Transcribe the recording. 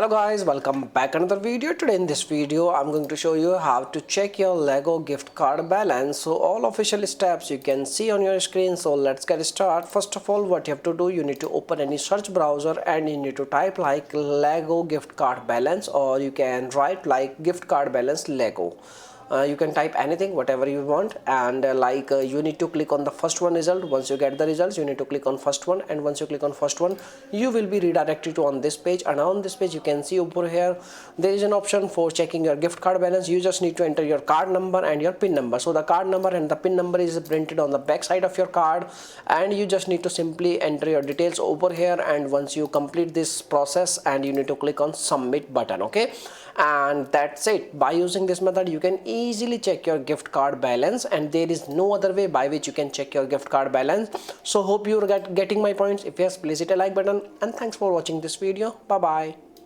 Hello guys, welcome back another video. Today in this video I'm going to show you how to check your Lego gift card balance. So all official steps you can see on your screen. So let's get started. First of all, what you have to do, you need to open any search browser and you need to type like Lego gift card balance, or you can write like gift card balance Lego. You can type anything whatever you want, and you need to click on the first one result. Once you get the results, you need to click on first one, and once you click on first one, you will be redirected to on this page. And on this page you can see over here there is an option for checking your gift card balance. You just need to enter your card number and your pin number. So the card number and the pin number is printed on the back side of your card, and you just need to simply enter your details over here. And once you complete this process, and you need to click on submit button. Okay, and that's it. By using this method you can easily check your gift card balance, and there is no other way by which you can check your gift card balance. So hope you're getting my points. If yes, please hit a like button, and thanks for watching this video. Bye bye.